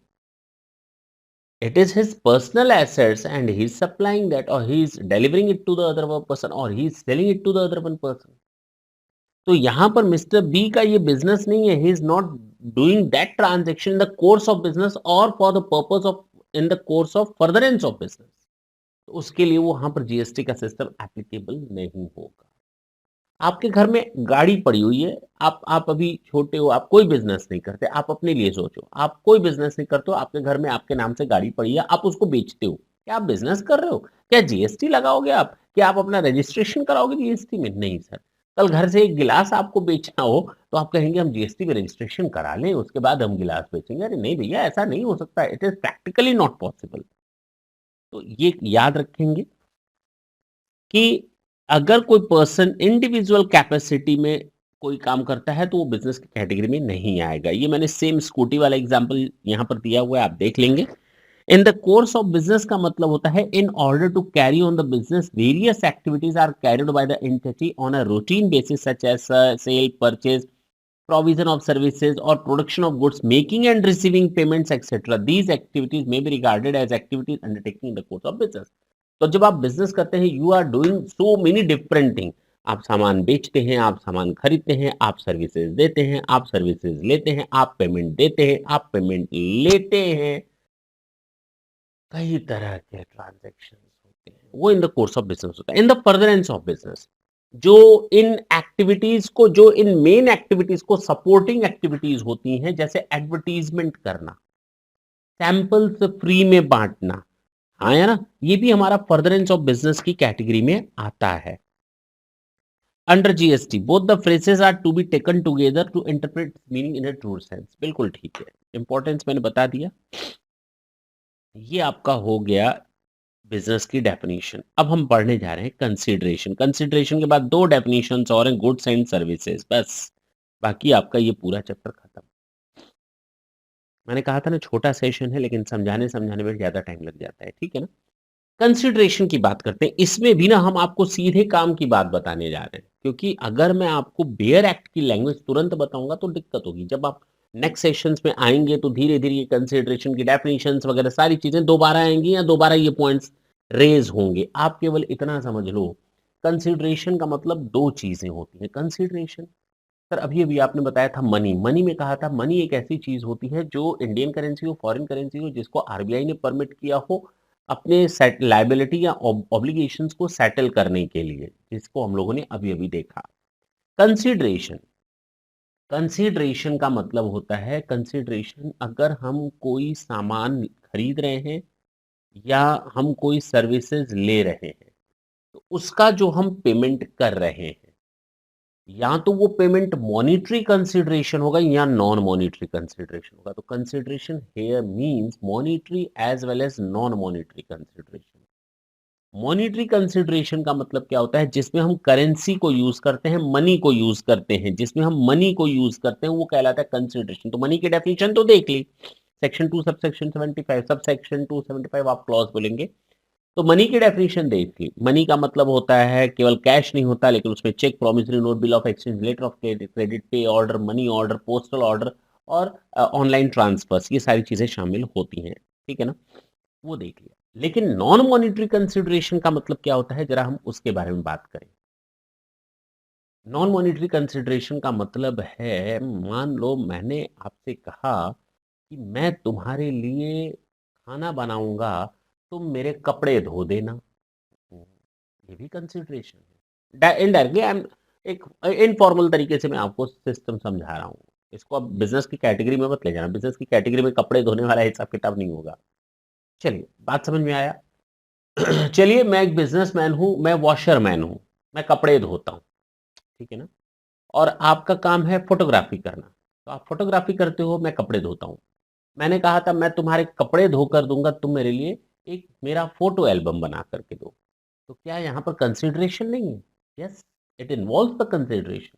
It is his personal assets and he's supplying that, or he's delivering it to the other one person, or he's selling it to the other one person. तो यहाँ पर mister B का ये business नहीं है, he is not doing that transaction in the course of business और for the purpose of in the course of furtherance of business. तो उसके लिए वो वहां पर जीएसटी का सिस्टम एप्लीकेबल नहीं होगा। आपके घर में गाड़ी पड़ी हुई है, आप अभी छोटे हो, आप कोई बिजनेस नहीं करते, आप अपने लिए सोचो, आप कोई बिजनेस नहीं करते हो, आपके घर में आपके नाम से गाड़ी पड़ी है, आप उसको बेचते हो, क्या आप बिजनेस कर रहे हो? क्या जीएसटी लगाओगे आप? क्या आप अपना रजिस्ट्रेशन कराओगे जीएसटी में? नहीं सर। कल घर से एक गिलास आपको बेचना हो तो आप कहेंगे हम जीएसटी में रजिस्ट्रेशन करा लें, उसके बाद हम गिलास बेचेंगे। अरे नहीं भैया, ऐसा नहीं हो सकता, it is practically not possible. तो ये याद रखेंगे कि अगर कोई पर्सन इंडिविजुअल कैपेसिटी में कोई काम करता है तो वो बिजनेस की कैटेगरी में नहीं आएगा। ये मैंने सेम स्कूटी वाला एग्जांपल यहाँ पर दिया हुआ है, आप देख लेंगे। In the course of business का मतलब होता है in order to carry on the business various activities are carried by the entity on a routine basis such as sale, purchase, provision of services or production of goods, making and receiving payments, etc. These activities may be regarded as activities undertaken in the course of business. तो जब आप business करते हैं, you are doing so many different thing. आप सामान बेचते हैं, आप सामान खरीदते हैं, आप सर्विसेज देते हैं, आप सर्विसेज लेते हैं, आप पेमेंट देते हैं, आप पेमेंट लेते हैं। कई तरह के ट्रांजेक्शन होते हैं, वो इन द कोर्स ऑफ बिजनेस होता है। In the furtherance of business, जो इन एक्टिविटीज को, जो इन मेन एक्टिविटीज को सपोर्टिंग एक्टिविटीज होती हैं, जैसे एडवर्टीजमेंट करना, सैंपल्स फ्री में बांटना, हाँ है ना, ये भी हमारा फर्दरेंस ऑफ बिजनेस की कैटेगरी में आता है। Under GST both the phrases are to be taken together to interpret meaning in a true sense. बिल्कुल ठीक है, इंपॉर्टेंस मैंने बता दिया। ये आपका हो गया बिजनेस की डेफिनेशन। अब हम पढ़ने जा रहे हैं कंसीडरेशन। कंसीडरेशन के बाद दो डेफिनेशंस और हैं, गुड्स एंड सर्विसेज, बस बाकी आपका ये पूरा चैप्टर खत्म। मैंने कहा था ना छोटा सेशन है, लेकिन समझाने समझाने में ज्यादा टाइम लग जाता है, ठीक है ना। कंसीडरेशन की बात करते हैं। इसमें भी ना हम आपको सीधे काम की बात बताने जा रहे हैं, क्योंकि अगर मैं आपको बेयर एक्ट की लैंग्वेज तुरंत बताऊंगा तो दिक्कत होगी। जब आप नेक्स्ट सेशंस में आएंगे तो धीरे धीरे ये कंसीडरेशन की डेफिनेशंस वगैरह सारी चीजें दोबारा आएंगी या दोबारा ये पॉइंट्स रेज होंगे। आप केवल इतना समझ लो, कंसीडरेशन का मतलब दो चीजें होती हैं। कंसीडरेशन सर अभी अभी आपने बताया था मनी, मनी में कहा था मनी एक ऐसी चीज होती है जो इंडियन करेंसी हो, फॉरेन करेंसी हो, जिसको आरबीआई ने परमिट किया हो अपने लाइबिलिटी या ऑब्लिगेशंस को सेटल करने के लिए, जिसको हम लोगों ने अभी अभी देखा। कंसीडरेशन, कंसीडरेशन का मतलब होता है, कंसीडरेशन अगर हम कोई सामान खरीद रहे हैं या हम कोई सर्विसेज ले रहे हैं, तो उसका जो हम पेमेंट कर रहे हैं, या तो वो पेमेंट मॉनिटरी कंसीडरेशन होगा या नॉन मॉनिटरी कंसीडरेशन होगा। तो consideration here means monetary as well as non monetary consideration. Monetary consideration का मतलब क्या होता है? जिसमें हम करेंसी को यूज करते हैं, मनी को यूज करते हैं, जिसमें हम मनी को यूज करते हैं वो कहलाता है कंसीडरेशन। तो मनी की डेफिनेशन तो देख ली, section 2 sub section 75, sub section 275 आप क्लॉज बोलेंगे। तो मनी की डेफिनेशन देख ली। मनी का मतलब होता है केवल कैश नहीं होता, लेकिन उसमें cheque, promissory note, bill of exchange, letter of credit, pay order, money order, postal order और ऑनलाइन ट्रांसफर्स, ये सारी चीजें शामिल होती हैं, ठीक है ना। वो देख लिया। लेकिन नॉन मॉनिटरी कंसिडरेशन का मतलब क्या होता है, जरा हम उसके बारे में बात करें। नॉन मॉनिटरी कंसिडरेशन का मतलब है, मान लो मैंने आपसे कहा कि मैं तुम्हारे लिए खाना बनाऊंगा, तुम मेरे कपड़े धो देना। ये भी कंसिडरेशन है। इनडायरेक्टली आई एम एक इनफॉर्मल तरीके से मैं आपको सिस्टम समझा रहा हूँ। इसको अब बिजनेस की कैटेगरी में मत ले जाना, बिजनेस की कैटेगरी में कपड़े धोने वाला हिसाब किताब नहीं होगा। चलिए बात समझ में आया। चलिए मैं एक बिजनेसमैन हूं, मैं वॉशरमैन हूं, मैं कपड़े धोता हूं, ठीक है ना। और आपका काम है फोटोग्राफी करना, तो आप फोटोग्राफी करते हो, मैं कपड़े धोता हूं। मैंने कहा था मैं तुम्हारे कपड़े धोकर दूँगा, तुम मेरे लिए एक मेरा फ़ोटो एल्बम बना कर के दो। तो क्या यहाँ पर कंसिडरेशन नहीं है? Yes, it involves the consideration.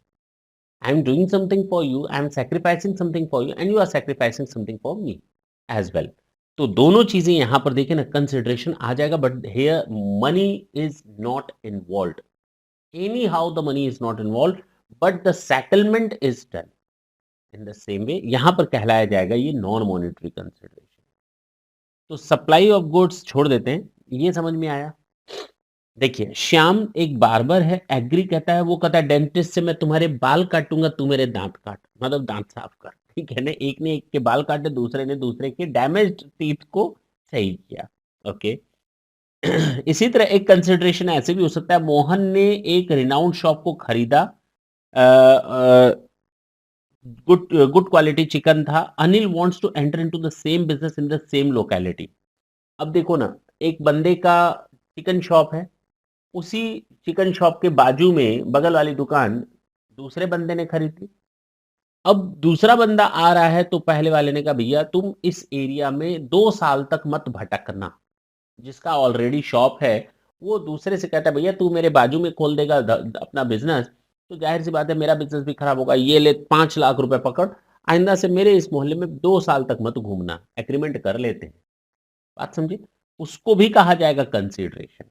I am doing something for you, I am sacrificing something for you and you are sacrificing something for me as well. तो दोनों चीज़ें यहाँ पर देखिए ना, कंसिडरेशन आ जाएगा, but here money is not involved. Anyhow the money is not involved, but the settlement is done. In the same way यहाँ पर कहलाया जाएगा ये नॉन मॉनेटरी कंसिडरेशन। तो सप्लाई ऑफ गुड्स छोड़ देते हैं, ये समझ में आया। देखिए श्याम एक बार्बर है, एग्री कहता है, वो कहता है डेंटिस्ट से मैं तुम्हारे बाल काटूंगा, तू मेरे दांत काट, मतलब दांत साफ कर। ठीक है ना, एक ने एक के बाल काटे, दूसरे ने दूसरे के डैमेज्ड टीथ को सही किया। ओके। इसी तरह एक कंसिडरेशन ऐसे भी हो सकता है, मोहन ने एक रिनाउंड शॉप को खरीदा, गुड क्वालिटी चिकन था, Anil wants to enter into the same business in the same locality. अब देखो ना, एक बंदे का चिकन शॉप है, उसी चिकन शॉप के बाजू में बगल वाली दुकान दूसरे बंदे ने खरीदी। अब दूसरा बंदा आ रहा है तो पहले वाले ने कहा भैया तुम इस एरिया में 2 साल तक मत भटकना। जिसका ऑलरेडी शॉप है वो दूसरे से कहता है भैया तू मेरे बाजू में खोल देगा अपना बिजनेस, तो जाहिर सी बात है मेरा बिजनेस भी खराब होगा, ये ले 5 लाख रुपए पकड़, आइंदा से मेरे इस मोहल्ले में 2 साल तक मत घूमना, एग्रीमेंट कर लेते हैं। बात समझे? उसको भी कहा जाएगा consideration.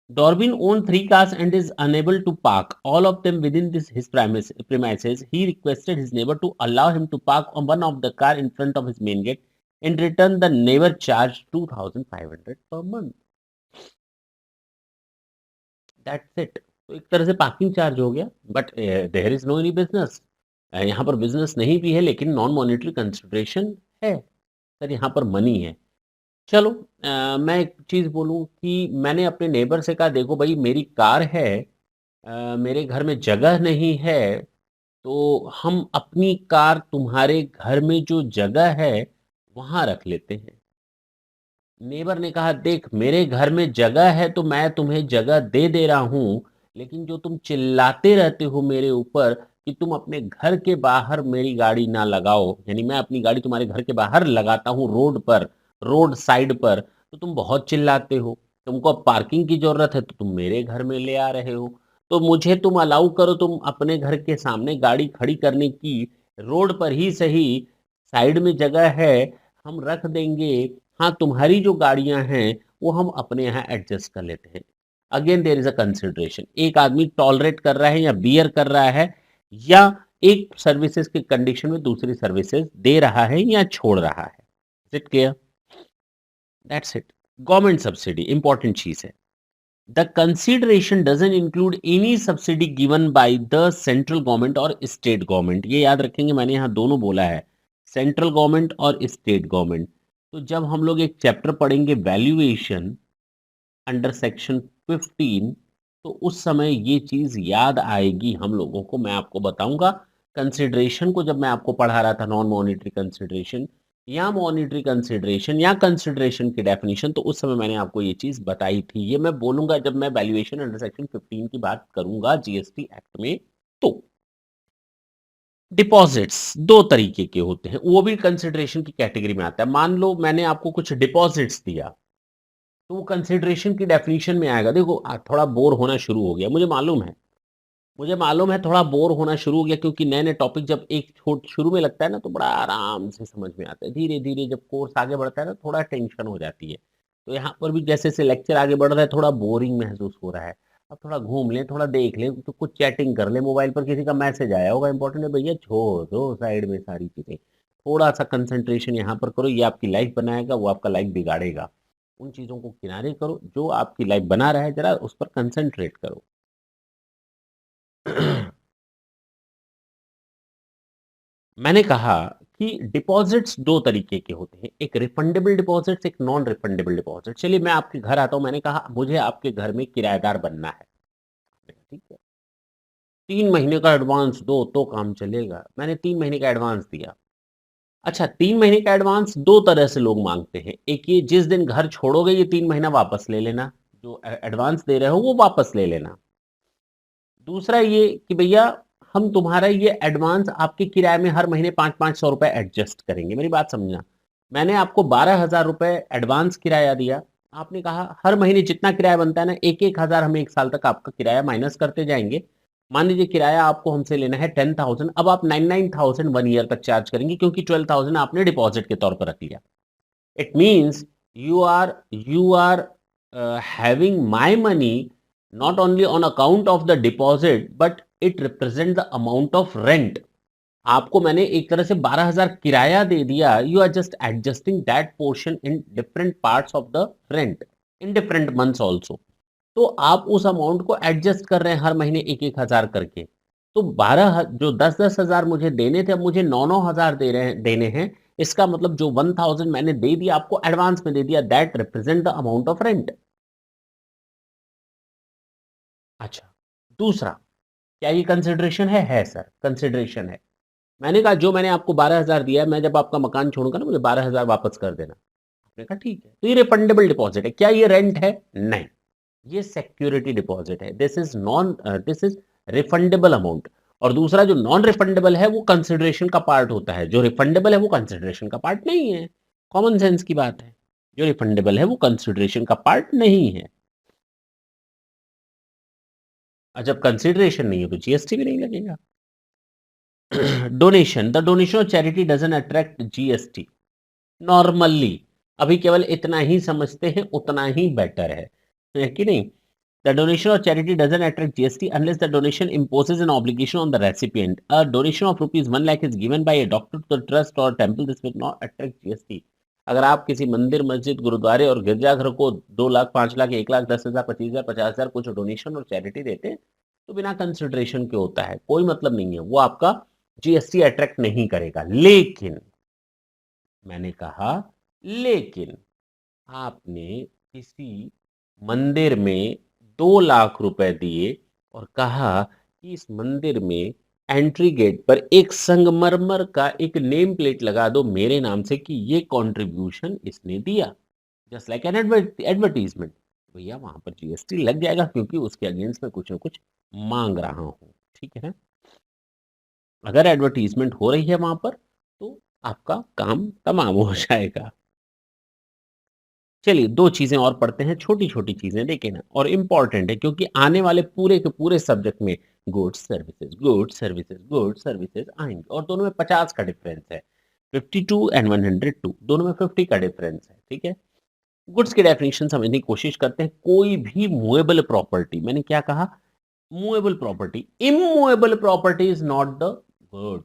Dorbin owned 3 cars and is unable to park all of them within his premises. He requested his neighbor to allow him to park on one of the car in front of his main gate. In return, the neighbor charged 2,500 per month. That's it. तो एक तरह से parking charge हो गया, but there is no any business. यहाँ पर business नहीं भी है लेकिन नॉन मॉनेटरी कंसिडरेशन है सर, यहाँ पर मनी है। चलो मैं एक चीज़ बोलूँ कि मैंने अपने नेबर से कहा देखो भाई मेरी कार है, मेरे घर में जगह नहीं है, तो हम अपनी कार तुम्हारे घर में जो जगह है, वहाँ रख लेते हैं। नेबर ने कहा देख मेरे घर में जगह है तो मैं तुम्हें जगह दे दे रहा हूँ, लेकिन जो तुम चिल्लाते रहते हो मेरे ऊपर कि तुम अपने घर के बाहर मेरी गाड़ी ना लगाओ, यानी मैं अपनी गाड़ी तुम्हारे घर के बाहर लगाता हूँ रोड पर, रोड साइड पर, तो तुम बहुत चिल्लाते हो। तुमको अब पार्किंग की ज़रूरत है तो तुम मेरे घर में ले आ रहे हो। तो मुझे तुम अलाउ करो, तुम अपने घर के सामने गाड़ी खड़ी करने की, रोड पर ही सही, साइड में जगह है, हम रख देंगे। हाँ, तुम्हारी जो गाड़ियाँ हैं, वो हम अपने यहाँ एडजस्ट कर लेते हैं। Again there is a consideration. एक आदमी टॉलरेट कर रहा है या बियर कर रहा है, या एक सर्विसेज़ की कंडीशन में दूसरी सर्विसेज़ दे रहा है या छोड़ रहा है। Is it clear? That's it. Government subsidy important चीज़ है। The consideration doesn't include any subsidy given by the central government और state government। ये याद रखेंगे, मैंने यहाँ दोनों बोला है, सेंट्रल गवर्नमेंट और स्टेट गवर्नमेंट। तो जब हम लोग एक चैप्टर पढ़ेंगे वैल्यूएशन अंडर सेक्शन 15, तो उस समय ये चीज़ याद आएगी हम लोगों को, मैं आपको बताऊंगा। कंसिडरेशन को जब मैं आपको पढ़ा रहा था, नॉन मॉनिटरी कंसिडरेशन या मॉनिटरी कंसिडरेशन या कंसिडरेशन की डेफिनेशन, तो उस समय मैंने आपको ये चीज़ बताई थी। ये मैं बोलूंगा जब मैं वैल्यूएशन अंडर सेक्शन 15 की बात करूंगा जीएसटी एक्ट में। तो डिपॉजिट्स दो तरीके के होते हैं, वो भी कंसिडरेशन की कैटेगरी में आता है। मान लो मैंने आपको कुछ डिपॉजिट्स दिया, तो वो कंसिडरेशन की डेफिनेशन में आएगा। देखो थोड़ा बोर होना शुरू हो गया, मुझे मालूम है, मुझे मालूम है थोड़ा बोर होना शुरू हो गया, क्योंकि नए-नए टॉपिक जब एक छोट शुरू में लगता है ना तो बड़ा आराम से समझ में आता है। धीरे-धीरे जब कोर्स आगे बढ़ता है ना थोड़ा टेंशन हो जाती है। तो यहाँ पर भी जैसे-जैसे लेक्चर आगे बढ़ रहा है थोड़ा बोरिंग महसूस हो रहा है। अब थोड़ा घूम लें, थोड़ा देख लें, तो कुछ चैटिंग कर लें, मोबाइल पर किसी का मैसेज आया होगा इम्पोर्टेंट है, भैया छोड़ दो साइड में सारी चीज़ें। थोड़ा-सा कंसंट्रेशन यहाँ पर करो, ये आपकी लाइफ बनाएगा, वो आपका लाइफ बिगाड़ेगा। उन चीज़ों को किनारे करो, जो आपकी लाइफ बना रहा है ज़रा उस पर कंसंट्रेट करो। मैंने कहा कि डिपॉजिट्स 2 तरीके के होते हैं, एक रिफंडेबल डिपॉजिट्स, एक नॉन रिफंडेबल डिपॉजिट। चलिए मैं आपके घर आता हूँ, मैंने कहा मुझे आपके घर में किराएदार बनना है। ठीक है, 3 महीने का एडवांस दो तो काम चलेगा। मैंने 3 महीने का एडवांस दिया। अच्छा, 3 महीने का एडवांस 2 तरह से लोग माँगते हैं। एक ये जिस दिन घर छोड़ोगे ये 3 महीना वापस ले लेना, जो एडवांस दे रहे हो वो वापस ले लेना। दूसरा ये कि भैया हम तुम्हारा ये एडवांस आपके किराए में हर महीने 5-500 रुपए एडजस्ट करेंगे। मेरी बात समझना। मैंने आपको 12,000 रुपए एडवांस किराया दिया। आपने कहा हर महीने जितना किराया बनता है ना, 1-1 हज़ार हम 1 साल तक आपका किराया माइनस करते जाएँगे। मान लीजिए किराया आपको हमसे लेना है 10,000, अब आप 99,000 1 ईयर तक चार्ज करेंगे क्योंकि 12,000 आपने डिपॉज़िट के तौर पर रख लिया। It means you are having my money not only on account of the deposit, but it represent the amount of rent. आपको मैंने एक तरह से 12,000 किराया दे दिया. You are just adjusting that portion in different parts of the rent in different months also. तो आप उस अमाउंट को एडजस्ट कर रहे हैं हर महीने 1-1 हज़ार करके। तो 12 जो 10-10 हज़ार मुझे देने थे, अब मुझे 9-9 हज़ार देने हैं। इसका मतलब जो 1000 मैंने दे दिया आपको एडवांस में दे दिया, that represent the amount of rent. अच्छा, दूसरा, क्या ये कंसिडरेशन है सर, कंसिडरेशन है। मैंने कहा जो मैंने आपको 12,000 दिया है, मैं जब आपका मकान छोड़ूँगा ना, मुझे 12,000 वापस कर देना। आपने कहा ठीक है। तो ये रिफंडेबल डिपॉज़िट है। क्या ये रेंट है? नहीं। ये सिक्योरिटी डिपॉजिट है। This is refundable amount. और दूसरा जो नॉन रिफंडेबल है वो कंसिडरेशन का पार्ट होता है, जो रिफंडेबल है वो कंसिडरेशन का पार्ट नहीं है। कॉमन सेंस की बात है। जो रिफंडेबल है वो कंसिडरेशन का पार्ट नहीं है। और जब कंसिडरेशन नहीं है तो जीएसटी भी नहीं लगेगा। Donation, the donation of charity doesn't attract GST normally. अभी केवल इतना ही समझते हैं, उतना ही बेटर है कि नहीं। The donation of charity doesn't attract GST unless the donation imposes an obligation on the recipient. A donation of rupees 1 lakh is given by a doctor to the trust or temple. This will not attract GST. अगर आप किसी मंदिर, मस्जिद, गुरुद्वारे और गिरजाघर को 2 लाख, 5 लाख, 1 लाख, 10,000, 25,000, 50,000 कुछ डोनेशन और चैरिटी देते हैं, तो बिना कंसिडरेशन के होता है, कोई मतलब नहीं है, वो आपका जीएसटी अट्रैक्ट नहीं करेगा। लेकिन मैंने कहा, लेकिन आपने किसी मंदिर में 2 लाख रुपए दिए और कहा कि इस मंदिर में एंट्री गेट पर एक संगमरमर का एक नेम प्लेट लगा दो मेरे नाम से कि ये कंट्रीब्यूशन इसने दिया, जस्ट लाइक एन एडवर्टीजमेंट। भैया वहां पर जीएसटी लग जाएगा क्योंकि उसके अगेंस्ट में कुछ ना कुछ मांग रहा हूं। ठीक है ना। अगर एडवर्टीजमेंट हो रही है वहां पर तो आपका काम तमाम हो जाएगा। चलिए 2 चीज़ें और पढ़ते हैं, छोटी-छोटी चीज़ें लेकिन और इम्पोर्टेंट है क्योंकि आने वाले पूरे के पूरे सब्जेक्ट में goods, services, goods, services, goods, services आएँगे और दोनों में 50 का डिफरेंस है। 52 एंड 102 दोनों में 50 का डिफरेंस है, ठीक है? गुड्स की डेफिनिशन समझने की कोशिश करते हैं। कोई भी मूवेबल प्रॉपर्टी, मैंने क्या कहा? Movable property, immovable property is not the good.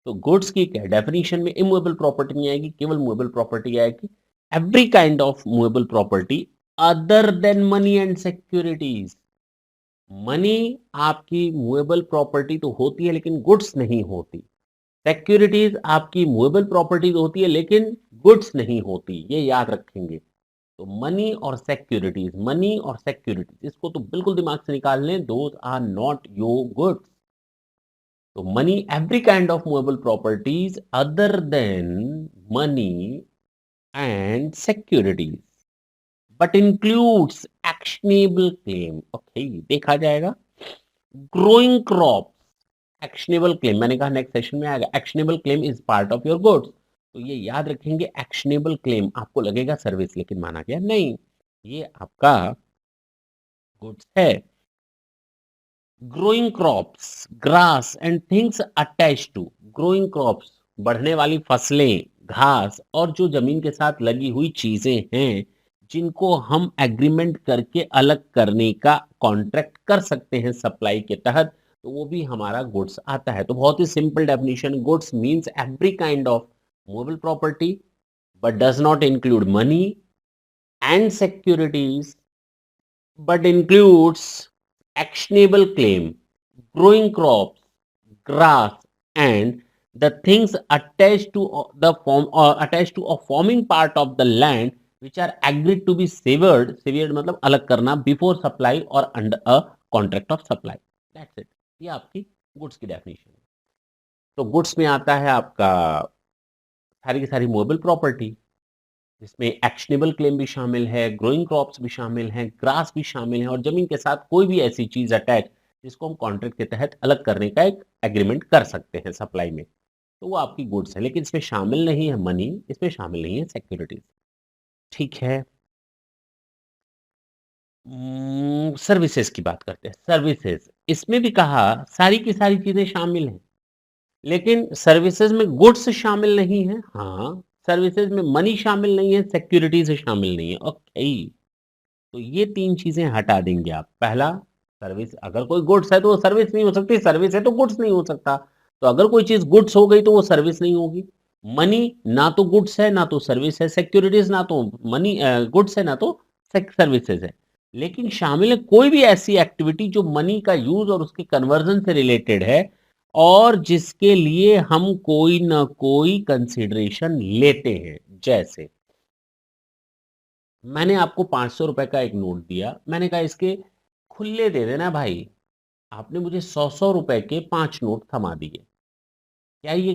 तो गुड्स की क्या डेफिनिशन में इमूवेबल प्रॉपर्टी नहीं आएगी, केवल मूवेबल प्रॉपर्टी आएगी। Every kind of movable property other than money and securities. Money आपकी मूवेबल प्रॉपर्टी तो होती है लेकिन गुड्स नहीं होती। सिक्योरिटीज आपकी मूवेबल प्रॉपर्टी तो होती है लेकिन गुड्स नहीं होती, ये याद रखेंगे। तो मनी और सिक्योरिटीज इसको तो बिल्कुल दिमाग से निकाल लें, those are not your goods. तो money, every kind of movable properties other than money and securities but includes actionable claim। okay, देखा जाएगा। growing crops actionable claim, मैंने कहा नेक्स्ट सेशन में आएगा। actionable claim is part of your goods। तो ये याद रखेंगे, actionable claim आपको लगेगा सर्विस लेकिन माना गया नहीं, ये आपका गुड्स है। Growing crops grass and things attach to, growing crops बढ़ने वाली फसलें, घास और जो जमीन के साथ लगी हुई चीजें हैं जिनको हम एग्रीमेंट करके अलग करने का कॉन्ट्रैक्ट कर सकते हैं सप्लाई के तहत, तो वो भी हमारा गुड्स आता है। तो बहुत ही simple definition, goods means every kind of movable property but does not include money and securities but includes actionable claim, growing crops, grass, and the things attached to the form or attached to a forming part of the land which are agreed to be severed, severed मतलब अलग करना, before supply or under a contract of supply। That's it। ये आपकी goods की definition है। तो goods में आता है आपका सारी की सारी मूवेबल प्रॉपर्टी, जिसमें एक्शनेबल क्लेम भी शामिल है, ग्रोइंग क्रॉप्स भी शामिल हैं, ग्रास भी शामिल है और जमीन के साथ कोई भी ऐसी चीज अटैच जिसको हम कॉन्ट्रैक्ट के तहत अलग करने का एक एग्रीमेंट कर सकते हैं सप्लाई में, तो वो आपकी गुड्स है, लेकिन इसमें शामिल नहीं है मनी, इसमें शामिल नहीं है सिक्योरिटीज। ठीक है। सर्विसेज की बात करते हैं। सर्विसेज, इसमें भी कहा सारी की सारी चीजें शामिल हैं, लेकिन सर्विसेज में गुड्स शामिल नहीं है। हाँ, सर्विसेज में मनी शामिल नहीं है, सिक्योरिटीज शामिल नहीं है। ओके, तो ये तीन चीजें हटा देंगे आप। पहला, सर्विस, अगर कोई गुड्स है तो वो सर्विस नहीं हो सकती, सर्विस है तो गुड्स नहीं हो सकता। तो अगर कोई चीज गुड्स हो गई तो वो सर्विस नहीं होगी। मनी ना तो गुड्स है ना तो सर्विस है, सिक्योरिटीज ना तो मनी गुड्स है ना तो सर्विसेज है। लेकिन शामिल है कोई भी ऐसी एक्टिविटी जो मनी का यूज और उसके कन्वर्जन से रिलेटेड है और जिसके लिए हम कोई ना कोई कंसिडरेशन लेते हैं। जैसे मैंने आपको 500 रुपए का एक नोट दिया, मैंने कहा इसके खुले दे देना भाई। आपने मुझे 100 रुपए के 5 नोट थमा दिए। क्या ये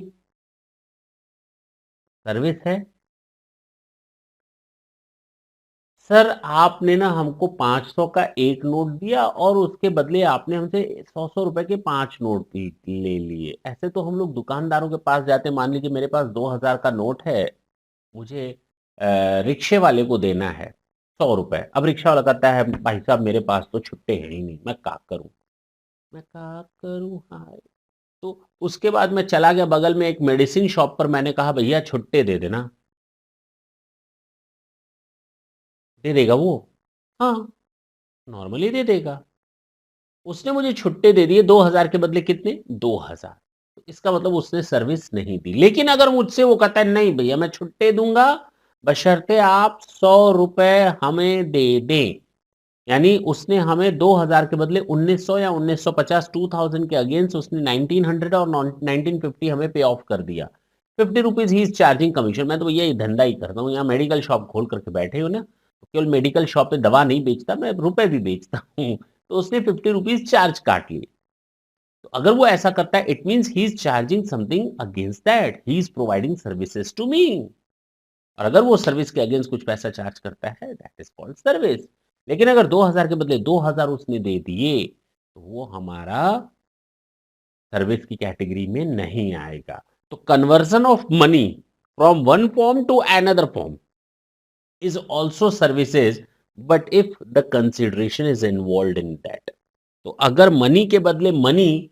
सर्विस है? सर, आपने ना हमको 500 का एक नोट दिया और उसके बदले आपने हमसे 100 रुपए के 5 नोट ले लिए। ऐसे तो हम लोग दुकानदारों के पास जाते हैं, मान लीजिए मेरे पास 2000 का नोट है, मुझे रिक्शे वाले को देना है 100 रुपए। अब रिक्शा वाला कहता है भाई साहब मेरे पास तो छुट्टे हैं ही नहीं, मैं क्या करूं, मैं क्या करूं। हाँ, तो उसके बाद मैं चला गया बगल में एक मेडिसिन शॉप पर, मैंने कहा भैया छुट्टे दे देना। दे देगा वो? हाँ, नॉर्मली दे देगा। उसने मुझे छुट्टे दे दिए 2000 के बदले कितने? 2000। तो इसका मतलब उसने सर्विस नहीं दी। लेकिन अगर मुझसे वो कहता है नहीं भैया मैं छुट्टे दूंगा बशर्ते आप 100 रुपए हमें दे दें, यानी उसने हमें 2000 के बदले 1900 या 1950, 2000 के अगेंस्ट उसने 1900 और 1950 हमें पे ऑफ कर दिया। 50 rupees he is charging commission. मैं तो भैया ये धंधा ही करता हूँ, यहाँ मेडिकल शॉप खोल करके बैठे हो ना, तो केवल मेडिकल शॉप पे दवा नहीं बेचता, मैं रुपए भी बेचता हूँ। तो उसने 50 रुपीज चार्ज काट लिए। तो अगर वो ऐसा करता है it means he is charging something against that, he is providing services to me. और अगर वो सर्विस के अगेंस्ट कुछ पैसा चार्ज करता है दैट इज कॉल्ड सर्विस। लेकिन अगर 2000 के बदले 2000 उसने दे दिए तो वो हमारा सर्विस की कैटेगरी में नहीं आएगा। तो conversion of money from one form to another form is also services, but if the consideration is involved in that, तो अगर मनी के बदले मनी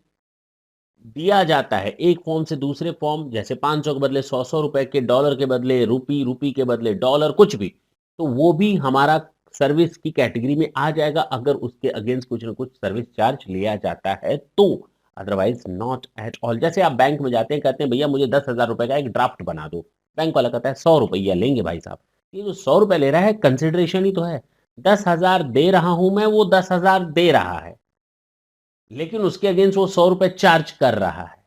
दिया जाता है एक फॉर्म से दूसरे फॉर्म, जैसे 500 के बदले 100 रुपए के, डॉलर के बदले रूपी, रूपी के बदले डॉलर, कुछ भी, तो वो भी हमारा सर्विस की कैटेगरी में आ जाएगा अगर उसके अगेंस्ट कुछ ना कुछ सर्विस चार्ज लिया जाता है तो। Otherwise not at all. जैसे आप बैंक में जाते हैं, कहते हैं भैया मुझे 10,000 रुपए का एक ड्राफ्ट बना दो, बैंक वाला कहता है 100 रुपया लेंगे भाई साहब। ये जो 100 रुपए ले रहा है कंसिडरेशन ही तो है। 10,000 दे रहा हूं मैं, वो 10,000 दे रहा है, लेकिन उसके अगेंस्ट वो 100 रुपए चार्ज कर रहा है।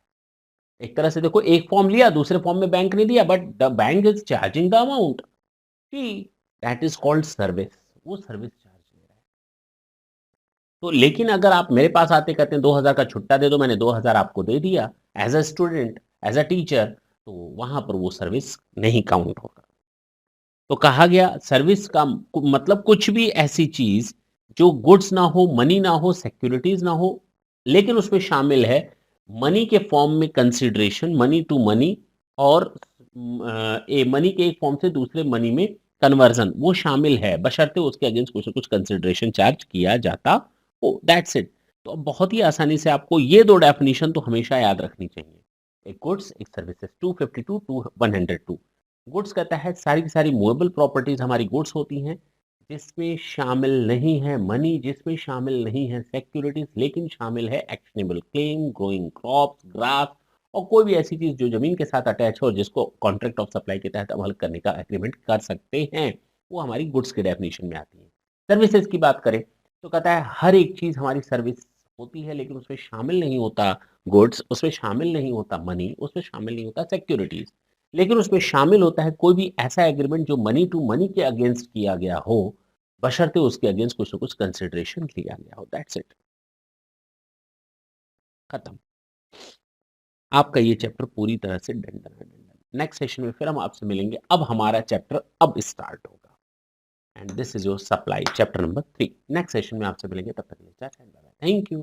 एक तरह से देखो, एक फॉर्म लिया दूसरे फॉर्म में बैंक ने दिया, but the bank is charging the amount, that is called service. वो सर्विस चार्ज ले रहा है। तो लेकिन अगर आप मेरे पास आते कहते हैं 2000 का छुट्टा दे दो, मैंने 2000 आपको दे दिया as a student, as a teacher, तो वहां पर वो सर्विस नहीं काउंट होगा। तो कहा गया सर्विस का मतलब कुछ भी ऐसी चीज जो गुड्स ना हो, मनी ना हो, सिक्योरिटीज ना हो, लेकिन उसमें शामिल है मनी के फॉर्म में कंसिडरेशन, मनी टू मनी, और मनी के एक फॉर्म से दूसरे मनी में कन्वर्जन, वो शामिल है बशर्ते उसके अगेंस्ट कुछ ना कुछ कंसिडरेशन चार्ज किया जाता हो। That's it. तो अब बहुत ही आसानी से आपको ये दो डेफिनेशन तो हमेशा याद रखनी चाहिए, एक गुड्स एक सर्विसेज। 252 टू 102। गुड्स कहता है सारी की सारी मूवेबल प्रॉपर्टीज हमारी गुड्स होती हैं, जिसमें शामिल नहीं है मनी, जिसमें शामिल नहीं है सिक्योरिटीज, लेकिन शामिल है actionable claim, growing crops, grass, और कोई भी ऐसी चीज जो जमीन के साथ अटैच हो और जिसको कॉन्ट्रैक्ट ऑफ सप्लाई के तहत अमल करने का एग्रीमेंट कर सकते हैं, वो हमारी गुड्स के डेफिनेशन में आती है। सर्विसेज की बात करें तो कहता है हर एक चीज हमारी सर्विस होती है, लेकिन उसमें शामिल नहीं होता गुड्स, उसमें शामिल नहीं होता मनी, उसमें शामिल नहीं होता सिक्योरिटीज, लेकिन उसमें शामिल होता है कोई भी ऐसा एग्रीमेंट जो मनी टू मनी के अगेंस्ट किया गया हो, बशर्ते उसके अगेंस्ट कुछ ना कुछ कंसिडरेशन लिया गया हो। दैट्स इट, खत्म। आपका ये चैप्टर पूरी तरह से डन डन है, डन डन। नेक्स्ट सेशन में फिर हम आपसे मिलेंगे। अब हमारा चैप्टर अब स्टार्ट होगा, and this is your supply chapter number 3। Next session में आपसे मिलेंगे, तब तक के लिए थैंक यू।